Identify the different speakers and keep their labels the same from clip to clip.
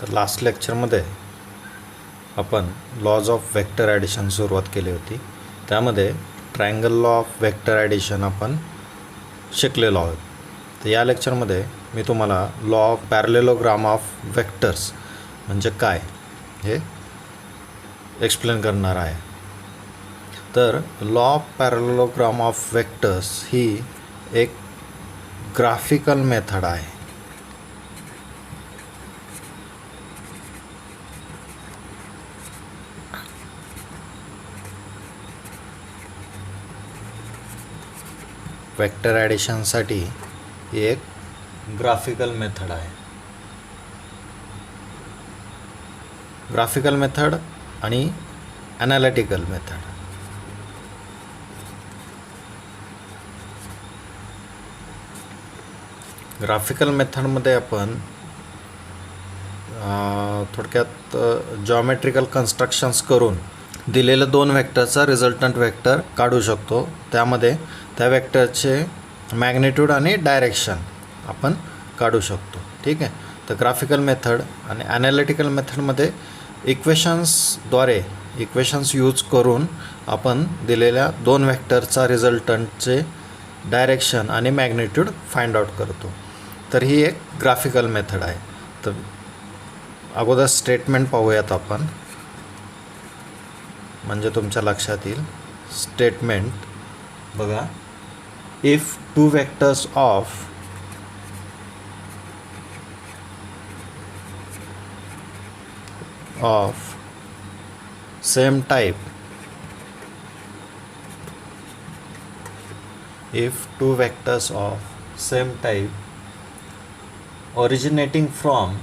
Speaker 1: तर लास्ट लेक्चरमध्ये आपण लॉज ऑफ व्हेक्टर ॲडिशन सुरुवात केली होती. त्यामध्ये triangle law of vector addition आपण शिकलेलो आहोत. तर या लेक्चरमध्ये मी तुम्हाला law of parallelogram of vectors म्हणजे काय हे एक्सप्लेन करणार आहे. तर law of parallelogram of vectors ही एक ग्राफिकल मेथड आहे. वेक्टर ॲडिशनसाठी ही एक ग्राफिकल मेथड आहे. ग्राफिकल मेथड आणि ॲनालिटिकल मेथड. ग्राफिकल मेथडमध्ये आपण थोडक्यात जॉमेट्रिकल कन्स्ट्रक्शन्स करून दिलेलं दोन व्हेक्टरचा रिझल्टंट व्हेक्टर काढू शकतो. त्यामध्ये त्या व्हेक्टरचे मॅग्निट्यूड आणि डायरेक्शन आपण काढू शकतो. ठीक आहे. तर ग्राफिकल मेथड आणि ॲनालिटिकल मेथडमध्ये इक्वेशन्स यूज करून आपण दिलेल्या दोन व्हेक्टरचा रिझल्टंटचे डायरेक्शन आणि मॅग्निट्यूड फाइंड आउट करतो. तर ही एक ग्राफिकल मेथड आहे. तर अगोदर स्टेटमेंट पाहूयात आपण, म्हणजे तुमच्या लक्षात येईल. स्टेटमेंट बघा. If two vectors of same type, if two vectors of same type originating from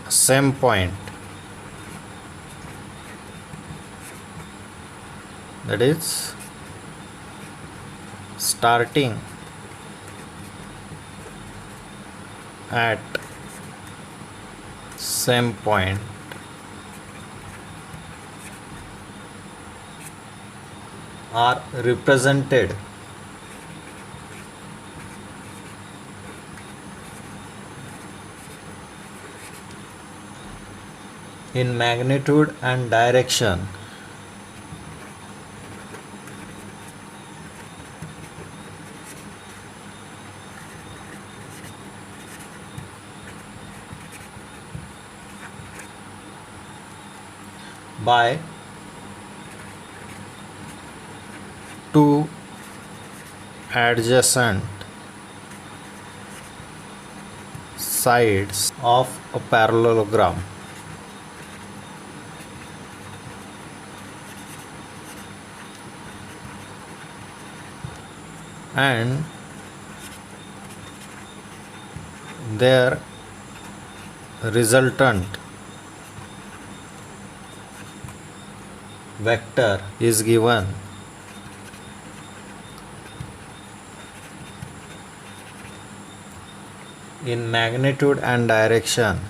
Speaker 1: same point, that is starting at same point are represented in magnitude and direction by two adjacent sides of a parallelogram. And their resultant vector is given in magnitude and direction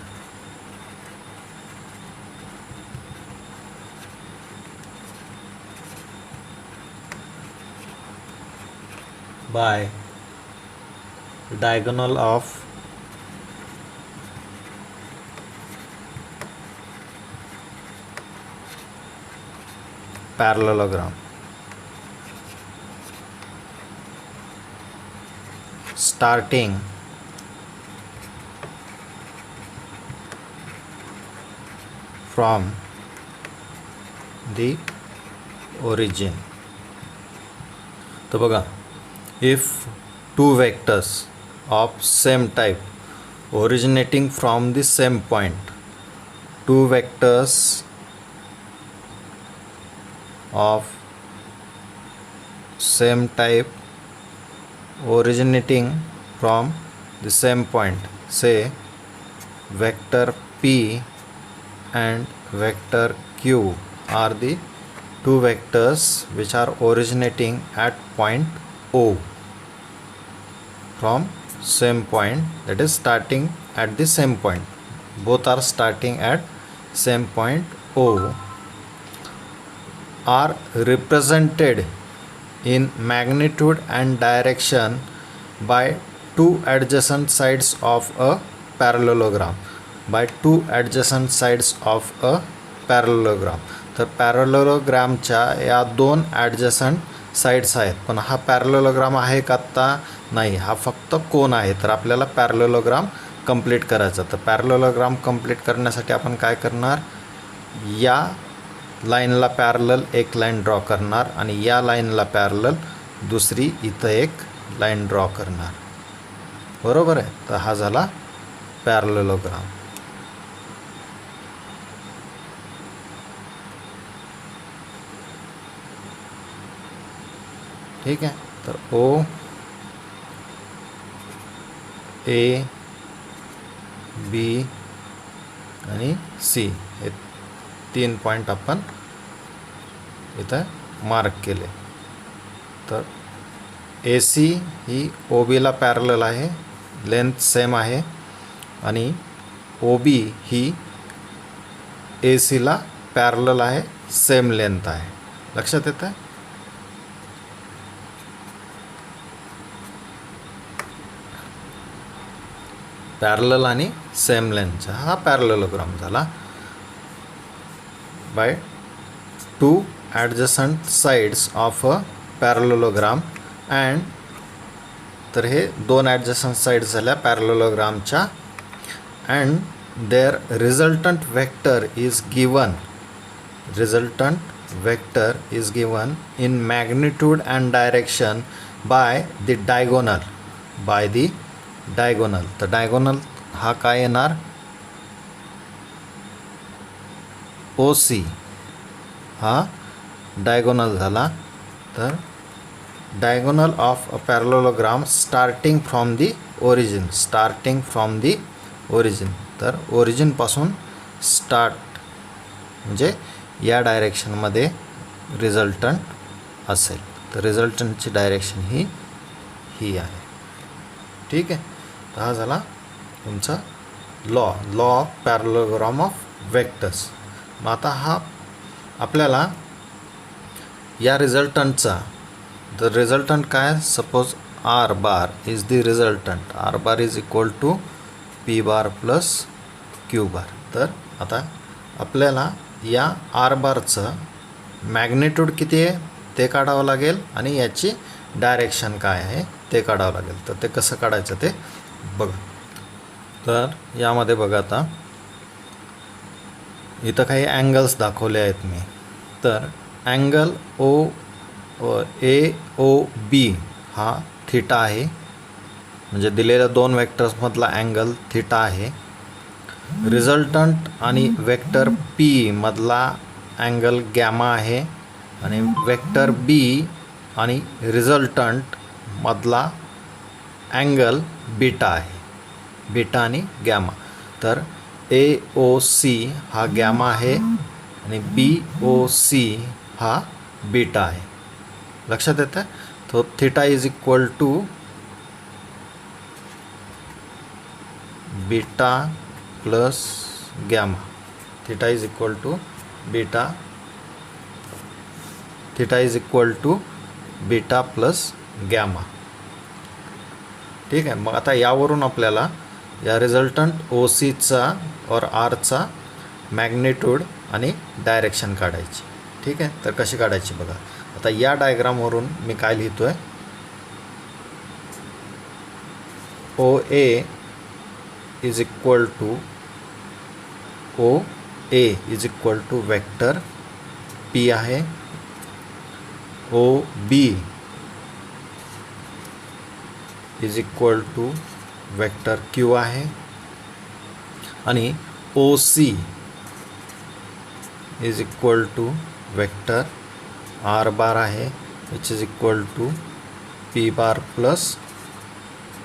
Speaker 1: by diagonal of parallelogram. Starting from the origin. तो बघा, if two vectors of same type originating from the same point, two vectors of same type originating from the same point, say vector P and vector Q are the two vectors which are originating at point O from same point, that is starting at the same point. Both are starting at same point O, are represented in magnitude and direction by two adjacent sides of a parallelogram. by two adjacent sides of a parallelogram. तर पॅरलोग्रामच्या या दोन adjacent sides आहेत, पण हा parallelogram आहे का आत्ता? नाही, हा फक्त कोन आहे. तर आपल्याला पॅरलोग्राम कंप्लीट करायचा. तर पॅरलोग्राम कंप्लीट करण्यासाठी आपण काय करणार, या लाईनला पॅरलल एक लाईन ड्रॉ करणार आणि या लाईनला पॅरलल दुसरी इथं एक लाईन ड्रॉ करणार. बरोबर आहे. तर हा झाला पॅरलोग्राम. ठीक आहे. तर ओ ए बी आणि सी हे 3 पॉईंट आपण इथं मार्क केले. तर ए सी ही ओ बीला पॅरलल आहे, लेंथ सेम आहे, आणि ओ बी ही ए सीला पॅरलल आहे, सेम लेंथ आहे. लक्षात येतं आहे. पॅरलल आणि सेम लेंथचा हा पॅरलोग्राम झाला. By two adjacent sides of a parallelogram and, तर हे दोन ॲडजसंट साईड्स झाल्या पॅरलोग्रामच्या. And their resultant vector is given, resultant vector is given in magnitude and direction by the diagonal, by the diagonal. तर diagonal हा काय येणार, O C हा डायगोनल झाला. तर diagonal of a parallelogram starting from the origin, starting from the origin. तर ओरिजिनपासून start म्हणजे या डायरेक्शनमध्ये रिझल्टंट असेल. तर रिझल्टंटची डायरेक्शन ही आहे. ठीक आहे. तर हा झाला तुमचा law of parallelogram of vectors. मग आता हा आपल्याला या रिझल्टंटचा, तर रिझल्टंट काय, suppose R bar is the resultant, R bar is equal to P bar plus Q bar. तर आता आपल्याला या आर बारचं मॅग्निट्यूड किती आहे ते काढावं लागेल आणि याची डायरेक्शन काय आहे ते काढावं लागेल. तर ते कसं काढायचं ते बघा. तर यामध्ये बघा, आता इथं काही अँगल्स दाखवले आहेत मी. तर अँगल ए ओ बी हा थिटा आहे, म्हणजे दिलेल्या दोन वेक्टर्समधला अँगल थिटा आहे. रिझल्टंट आणि वेक्टर पी मधला अँगल गॅमा आहे, आणि वेक्टर बी आणि रिझल्टंट मधला अँगल बीटा आहे, बीटा आणि गॅमा. तर ए ओ सी हा गॅमा आहे आणि बी ओ सी हा बीटा आहे. लक्षात येतं. तो theta is equal to beta plus gamma, theta is equal to beta, theta is equal to beta plus gamma. ठीक आहे. मग आता यावरून आपल्याला या रिझल्टंट ओ सीचा और आरचा मॅग्निट्यूड आणि डायरेक्शन काढायची. ठीक आहे. तर कशी काढायची बघा. आता या डायग्रामवरून मी काय लिहितो आहे, O A is equal to O A is equal to vector P आहे, O B is equal to vector Q आहे, आणि O C is equal to vector R bar आहे, which is equal to P bar plus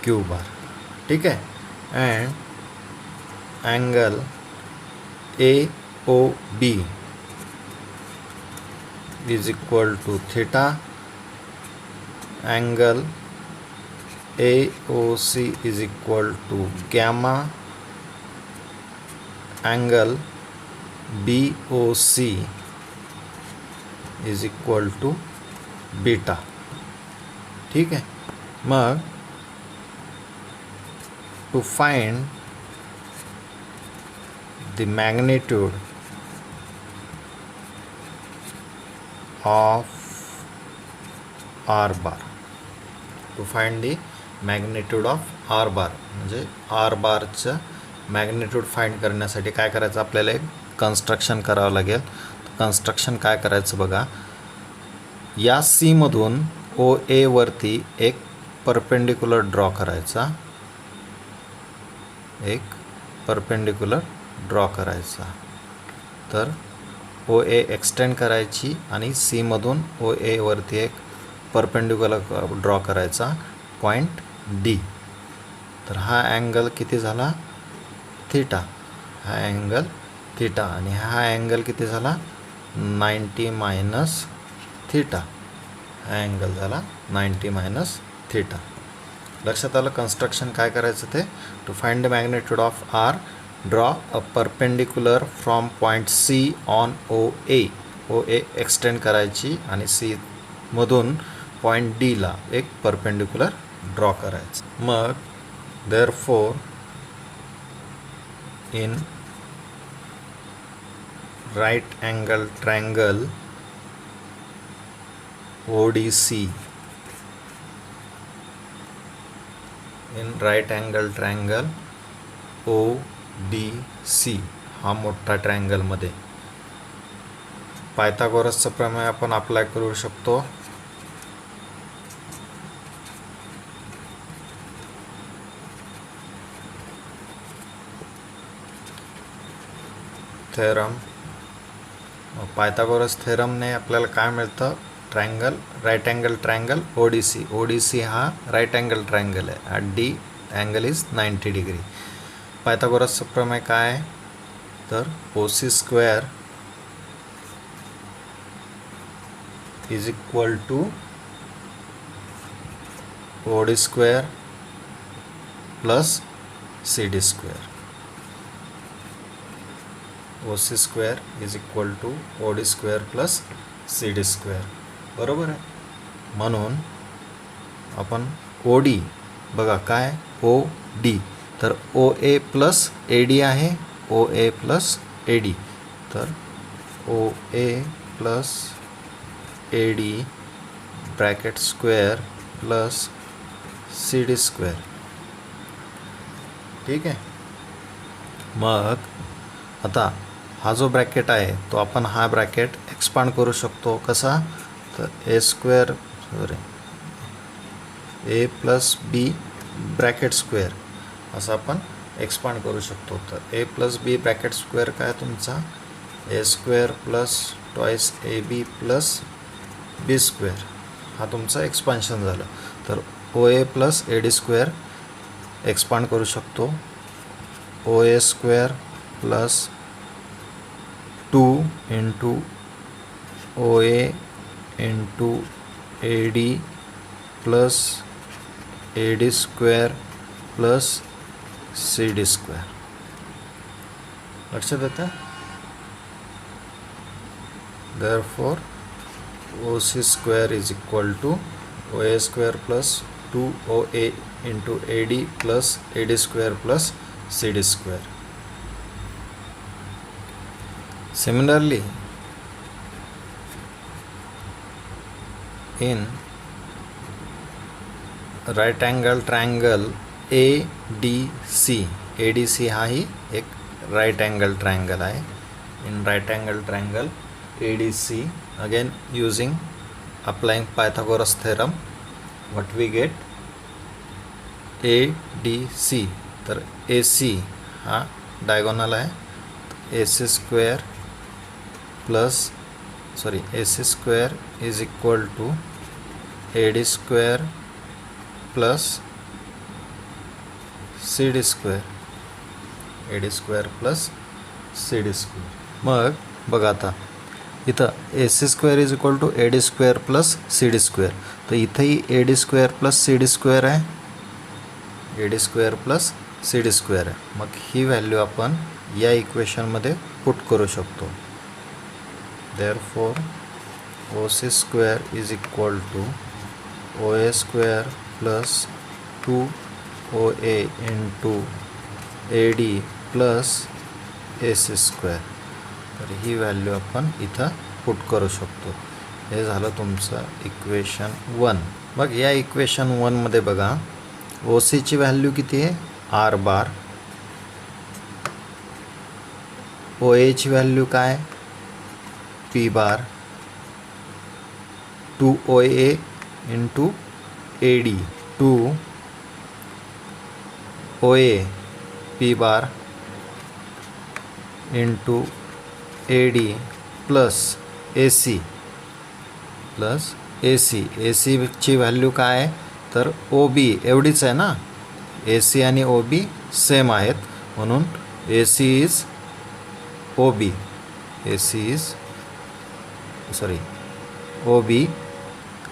Speaker 1: Q bar. ठीक आहे. And angle A O B is equal to theta, angle A O C is equal to gamma, angle B O C is equal to beta. ठीक आहे. मग to find the magnitude of R bar, to find the magnitude of R bar म्हणजे R बारचं magnitude find करण्यासाठी काय करायचं, आपल्याला एक construction करावं लागेल. कन्स्ट्रक्शन काय करायचं बघा, या सी मधून ओ ए वरती एक परपेंडिक्युलर ड्रॉ करायचा, एक परपेंडिक्युलर ड्रॉ करायचा. तर ओ ए एक्सटेंड करायची आणि सी मधून ओ ए वरती एक परपेंडिक्युलर ड्रॉ करायचा पॉईंट डी. तर हा अँगल किती झाला, थीटा. हा अँगल थीटा आणि हा अँगल किती झाला, 90 मायनस थीटा. हा अँगल झाला 90 मायनस थीटा. लक्षात आलं कन्स्ट्रक्शन काय करायचं ते. To find the magnitude of R, draw a perpendicular from point C on O A. O A extend करायची आणि सी मधून पॉईंट डीला एक परपेंडिक्युलर ड्रॉ करायचं. मग therefore in right angle triangle ODC, in right angle triangle ODC हा मोठा triangle मध्ये पायथागोरसचा प्रमेय आपण अप्लाय करू शकतो. थेरम, पायथागोरस थेरमने आपल्याला काय मिळतं, triangle right angle triangle ODC. ODC हा राईट अँगल ट्रायंगल आहे. At D angle is 90 degree. पायथागोरसचं प्रमेय काय आहे, तर O C square is equal to O D square plus C D square. O C square is equal to O D square plus C D square. बरोबर आहे. म्हणून आपण O D बघा काय, ओ डी, तर O A plus A D आहे, O A plus A D. तर O A plus A D bracket square plus C D square. ठीक आहे. मग आता हा जो ब्रॅकेट आहे तो आपण हा ब्रॅकेट एक्सपांड करू शकतो. कसा, तर A square sorry A plus B bracket square असं आपण एक्सपांड करू शकतो. तर A plus B bracket square काय तुमचा, A square plus twice A B plus B square हा तुमचा एक्सपान्शन झालं. तर O A plus A D square expand करू शकतो. O A square plus 2 into O A into A D plus A D square plus C D square. लक्षात येतं. Therefore O C square is equal to O A square plus 2 O A into A D plus A D square plus C D square. Similarly, in right angle triangle ADC, ADC हा ही एक right angle triangle आहे. In right angle triangle ADC, again using applying Pythagoras theorem, what we get, ADC, तर AC हा diagonal आहे. AC square plus sorry A C square is equal to A D square plus C D square. A D square plus C D square. मग बघा आता इथं A C square is equal to A D square plus C D square. तर इथंही A D square plus C D square आहे, A D square plus C D square आहे. मग ही value आपण या इक्वेशनमध्ये पुट करू शकतो. Therefore O C square is equal to OA square plus 2OA into AD plus AC square. तर ही value आपण इथं पुट करू शकतो. हे झालं तुमचं इक्वेशन 1. मग या इक्वेशन 1मध्ये बघा OCची व्हॅल्यू किती आहे R बार, OAची व्हॅल्यू काय P बार, 2OA into AD, 2OA P बार into AD plus AC ची व्हॅल्यू काय आहे तर OB एवढीच आहे ना. AC आणि OB सेम आहेत म्हणून AC इज OB, OB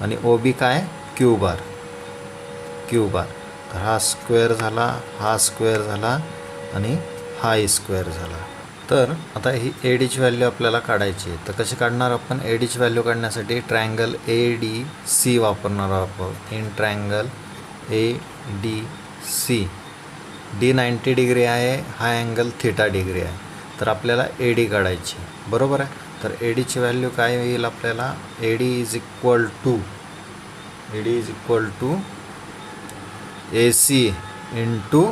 Speaker 1: आणि OB काय Q बार. तर हा स्क्वेअर झाला, हा स्क्वेअर झाला आणि हाही स्क्वेअर झाला. तर आता ही ADची व्हॅल्यू आपल्याला काढायची आहे. तर कशी काढणार आपण ADची व्हॅल्यू काढण्यासाठी ट्रायंगल ADC वापरणार आहोत. In triangle ADC D 90 degree आहे, हा अँगल θ डिग्री आहे. तर आपल्याला AD काढायची बरोबर आहे. तर ADची व्हॅल्यू काय येईल आपल्याला AD is equal to AC into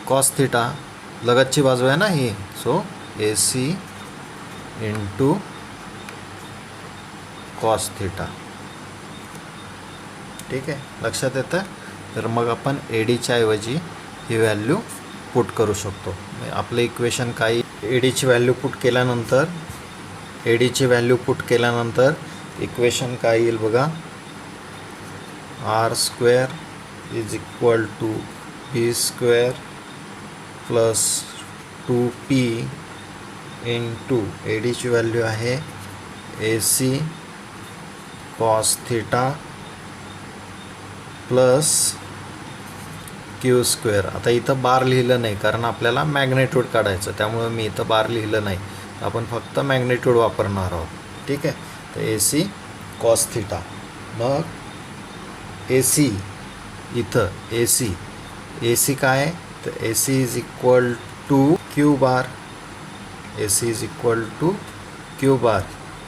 Speaker 1: cos theta, लगतची बाजू आहे ना ही. So AC into cos theta. ठीक आहे, लक्षात येतं. तर मग आपण ADच्या ऐवजी ही व्हॅल्यू पुट करू शकतो. आपलं इक्वेशन काही ADची व्हॅल्यू पुट केल्यानंतर इक्वेशन काय येईल बघा R square is equal to P square plus 2P into ADची व्हॅल्यू आहे AC cos theta plus Q square. आता इथं बार लिहिलं नाही कारण आपल्याला मॅग्नेट्यूड काढायचं, त्यामुळे मी इथं बार लिहिलं नाही. आपण फक्त मॅग्नेट्यूड वापरणार आहोत. ठीक आहे. तर AC कॉस थिटा. मग AC इथं AC काय तर AC is equal to Q bar.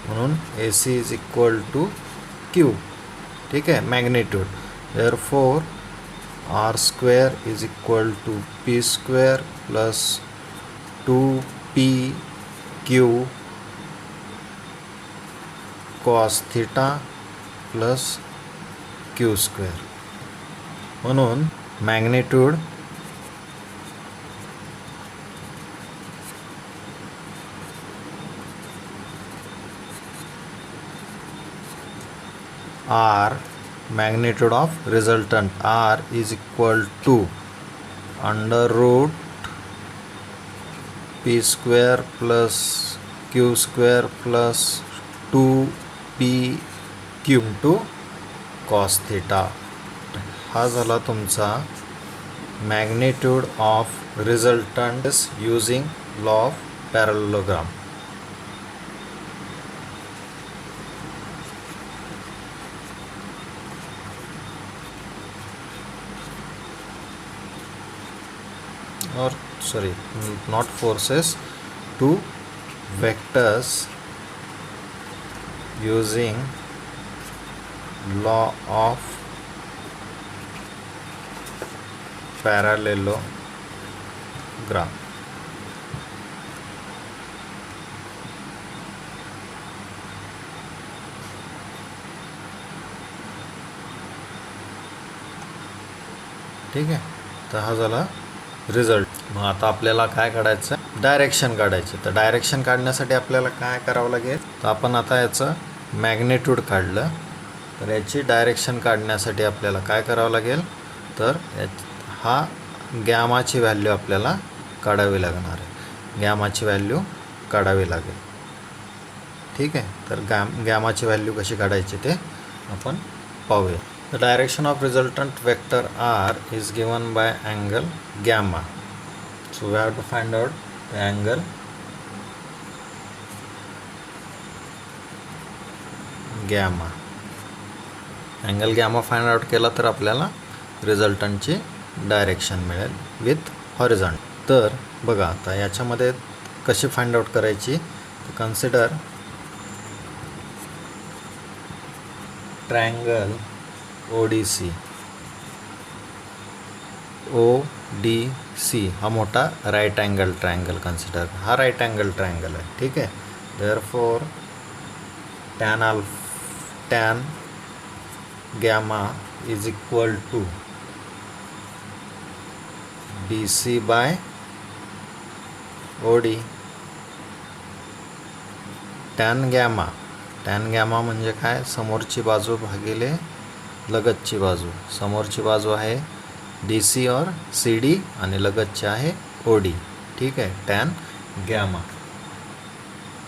Speaker 1: म्हणून AC is equal to Q. ठीक आहे, magnitude. Therefore R square is equal to P square plus 2PQ cos theta plus Q square. म्हणून magnitude R magnitude of resultant R is equal to under root P square plus Q square plus 2PQ into cos theta. हा झाला तुमचा magnitude of resultant using law of parallelogram. Or sorry, not forces, two vectors using law of parallelogram. ठीक आहे. तर हा झाला result. मग आता आपल्याला काय काढायचं डायरेक्शन काढायचं. तर डायरेक्शन काढण्यासाठी आपल्याला काय करावं लागेल तर आपण आता याचं मॅग्नेट्यूड काढलं तर याची डायरेक्शन काढण्यासाठी आपल्याला काय करावं लागेल तर हा गॅमाची व्हॅल्यू आपल्याला काढावी लागणार आहे. गॅमाची व्हॅल्यू काढावी लागेल. ठीक आहे. तर गॅमाची व्हॅल्यू कशी काढायची ते आपण पाहूया. The direction of resultant vector R is given by angle gamma. So we have to find out the angle gamma. Angle gamma find out केला तर आपल्याला रिझल्टंटची डायरेक्शन मिळेल विथ हॉरिझॉन्टल. तर बघा आता याच्यामध्ये कशी फाइंड आउट करायची, तर कन्सिडर ट्रायंगल ODC. ODC हा मोठा राईट अँगल ट्रायंगल कन्सिडर, हा राईट अँगल ट्रायंगल आहे. ठीक आहे. Therefore tan gamma is equal to DC by OD. Tan gamma म्हणजे काय, समोरची बाजू भागिले लगतची बाजू. समोरची बाजू आहे DC और CD आणि लगतची आहे OD. ठीक आहे. टॅन गॅमा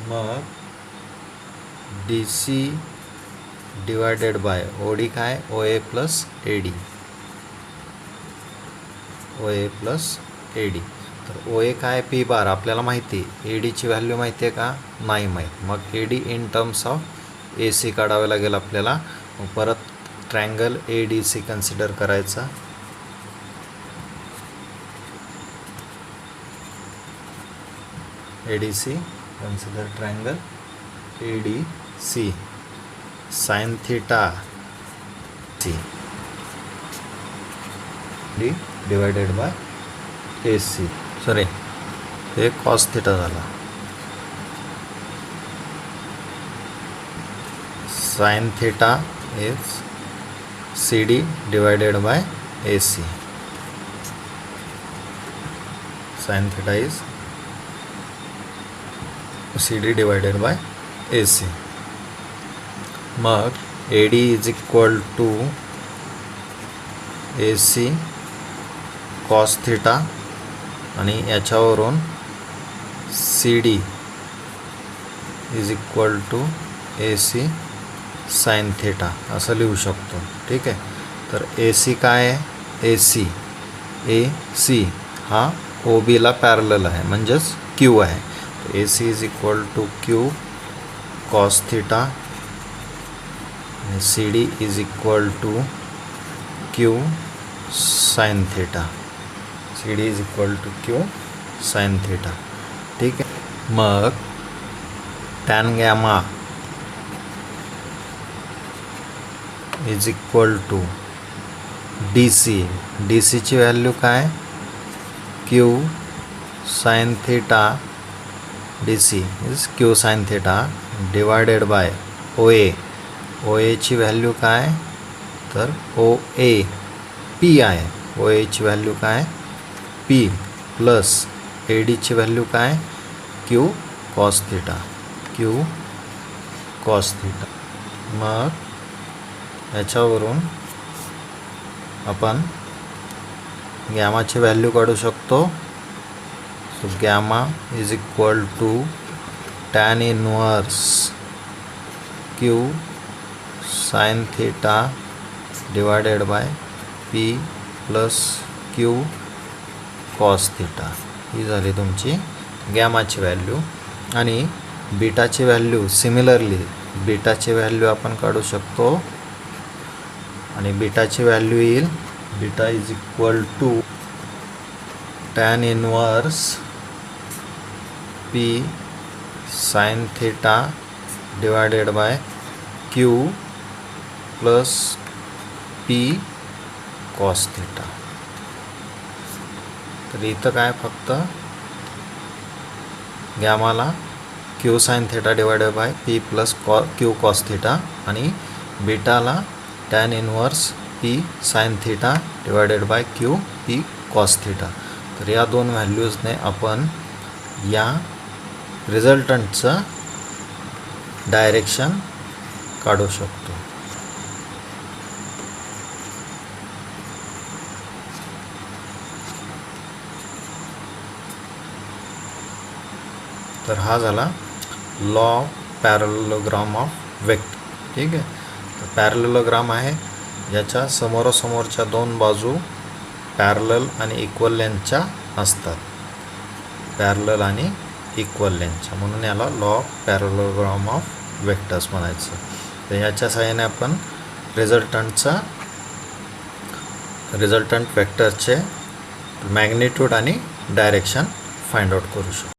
Speaker 1: मग DC डिवायडेड बाय OD काय, OA प्लस AD. तर OA काय P बार आपल्याला माहिती, ADची व्हॅल्यू माहिती आहे का, नाही माहीत. मग AD in terms of AC काढावे लागेल आपल्याला. मग परत ट्रायंगल ADC कन्सिडर करायचा. ADC consider triangle ADC sine theta C D divided by AC. Sorry, हे कॉस थीटा झाला. Sine theta is CD divided by AC. Sine theta is CD divided by AC. मग AD is equal to AC cos theta आणि याच्यावरून CD is equal to AC sine theta असं लिहू शकतो. ठीक आहे. तर AC काय आहे, AC हा OBला पॅरलल आहे म्हणजेच Q आहे. AC is equal to Q cos theta आणि CD is equal to Q sine theta. CD is equal to Q sine theta. ठीक आहे. मग tan gamma is equal to DC ची व्हॅल्यू काय, Q sine theta. DC is Q sine theta divided by OA ची value काय, तर OA P आहे. OA ची व्हॅल्यू काय P प्लस AD ची व्हॅल्यू काय Q कॉस थीटा. मग याच्यावरून आपण गॅमाची व्हॅल्यू काढू शकतो. So gamma is equal to tan inverse Q sine theta divided by P plus Q cos theta. ही झाली तुमची गॅमाची व्हॅल्यू. आणि बीटाची व्हॅल्यू सिमिलरली बीटाची व्हॅल्यू आपण काढू शकतो. आणि बीटाची व्हॅल्यू येईल, beta is equal to tan inverse P sine theta divided by Q plus P cos theta. तर इथं काय फक्त गॅमाला Q sine theta divided by P plus Q cos theta आणि बीटाला tan inverse P sine theta divided by Q P cos theta. तर या दोन व्हॅल्यूजने आपण या रिझल्टंटचं डायरेक्शन काढू शकतो. तर हा झाला लॉ पॅरलोग्राम ऑफ वेक्टर. ठीक आहे. तर पॅरलोग्राम आहे याच्या समोरासमोरच्या दोन बाजू पॅरलल आणि इक्वल लेंथच्या असतात. पॅरलल आणि इक्वल लेंथच्या, म्हणून याला लॉ पॅरलोग्राम ऑफ वेक्टर्स म्हणायचं. तर याच्या सहाय्याने आपण रिझल्टंट वेक्टरचे मॅग्निट्यूड आणि डायरेक्शन फाइंड आउट करू शकतो.